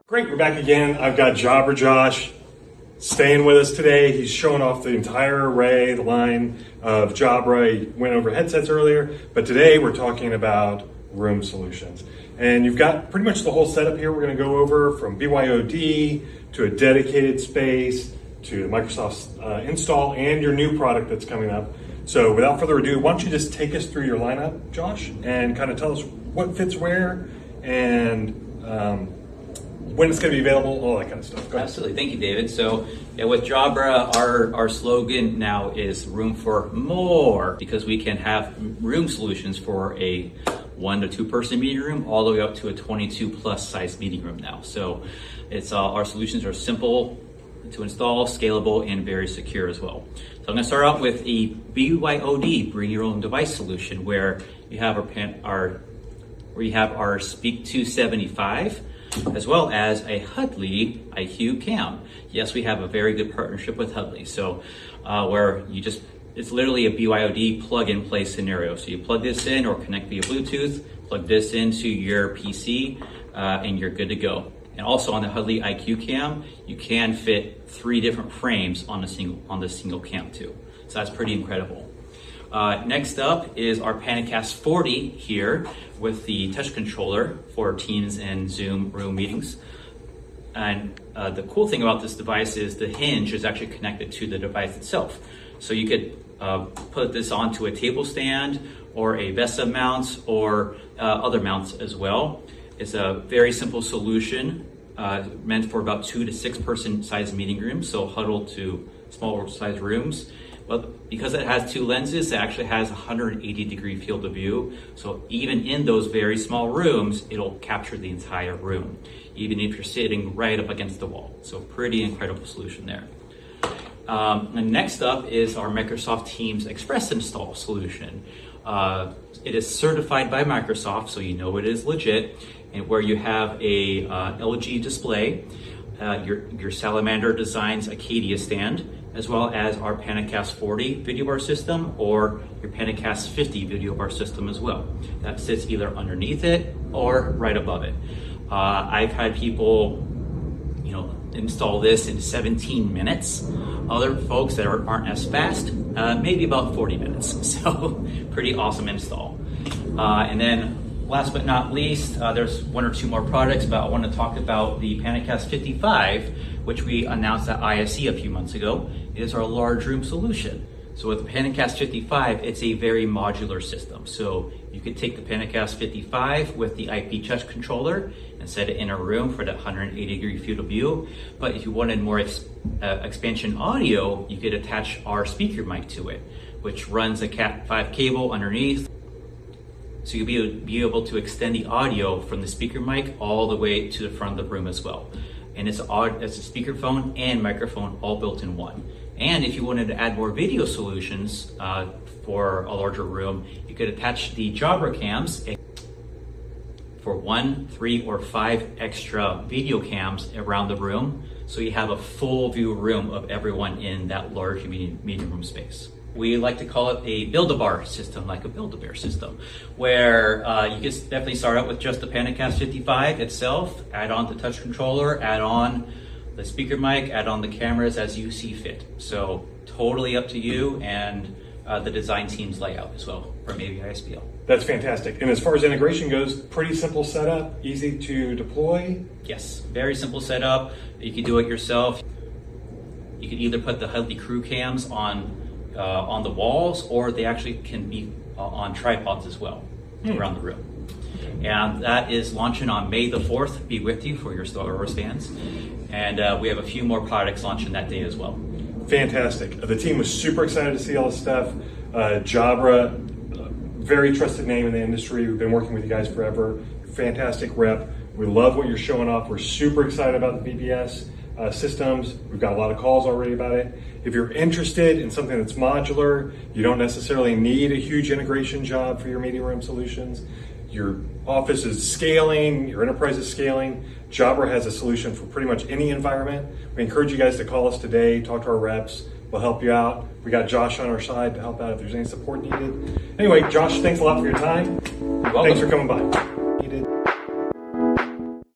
Great, we're back again. I've got Jabra Josh staying with us today. He's showing off the entire array, the line of Jabra. He went over headsets earlier, but today we're talking about room solutions. And you've got pretty much the whole setup here. We're going to go over from BYOD to a dedicated space to Microsoft's install and your new product that's coming up. So without further ado, why don't you just take us through your lineup, Josh, and kind of tell us what fits where and when it's going to be available, all that kind of stuff. Absolutely. Thank you, David. So with Jabra, our slogan now is room for more, because we can have room solutions for a 1 to 2 person meeting room all the way up to a 22 plus size meeting room now. So it's our solutions are simple to install, scalable, and very secure as well. So I'm going to start out with a BYOD, bring your own device solution, where you have our Speak 275, as well as a Hudley IQ cam. Yes, we have a very good partnership with Hudley. So where it's literally a BYOD plug and play scenario. So you plug this in or connect via Bluetooth, plug this into your PC, and you're good to go. And also on the Hudley IQ cam, you can fit 3 different frames on the single cam too. So that's pretty incredible. Next up is our Panicast 40 here with the touch controller for Teams and Zoom room meetings. And the cool thing about this device is the hinge is actually connected to the device itself. So you could put this onto a table stand or a VESA mount or other mounts as well. It's a very simple solution meant for about 2 to 6 person size meeting rooms, so huddled to smaller size rooms. But because it has 2 lenses, it actually has 180-degree field of view. So even in those very small rooms, it'll capture the entire room, even if you're sitting right up against the wall. So pretty incredible solution there. And next up is our Microsoft Teams Express Install solution. It is certified by Microsoft, so you know it is legit, and where you have a LG display, your Salamander Designs Acadia stand, as well as our Panicast 40 video bar system or your Panicast 50 video bar system as well. That sits either underneath it or right above it. I've had people, install this in 17 minutes. Other folks that aren't as fast, maybe about 40 minutes. So pretty awesome install. And then last but not least, there's 1 or 2 more products, but I want to talk about the Panicast 55, which we announced at ISE a few months ago. It is our large room solution. So with the Panicast 55, it's a very modular system. So you could take the Panicast 55 with the IP touch controller and set it in a room for that 180-degree field of view. But if you wanted more expansion audio, you could attach our speaker mic to it, which runs a Cat5 cable underneath. So you'll be able to extend the audio from the speaker mic all the way to the front of the room as well. And it's a speakerphone and microphone all built in one. And if you wanted to add more video solutions for a larger room, you could attach the Jabra cams for 1, 3, or 5 extra video cams around the room. So you have a full view room of everyone in that large meeting room space. We like to call it a Build-A-Bar system, like a Build-A-Bear system, where you can definitely start out with just the Panicast 55 itself, add on the touch controller, add on the speaker mic, add on the cameras as you see fit. So totally up to you and the design team's layout as well from AVI-SPL. That's fantastic. And as far as integration goes, pretty simple setup, easy to deploy? Yes, very simple setup. You can do it yourself. You can either put the Hudley crew cams on the walls, or they actually can be on tripods as well around the room. And that is launching on May the 4th. Be with you for your Star Wars fans. And we have a few more products launching that day as well. Fantastic. The team was super excited to see all this stuff. Jabra, very trusted name in the industry. We've been working with you guys forever. Fantastic rep. We love what you're showing off. We're super excited about the BBS systems. We've got a lot of calls already about it. If you're interested in something that's modular, you don't necessarily need a huge integration job for your meeting room solutions. Your office is scaling, your enterprise is scaling. Jabra has a solution for pretty much any environment. We encourage you guys to call us today, talk to our reps. We'll help you out. We got Josh on our side to help out if there's any support needed. Anyway, Josh, thanks a lot for your time. You're welcome. Thanks for coming by.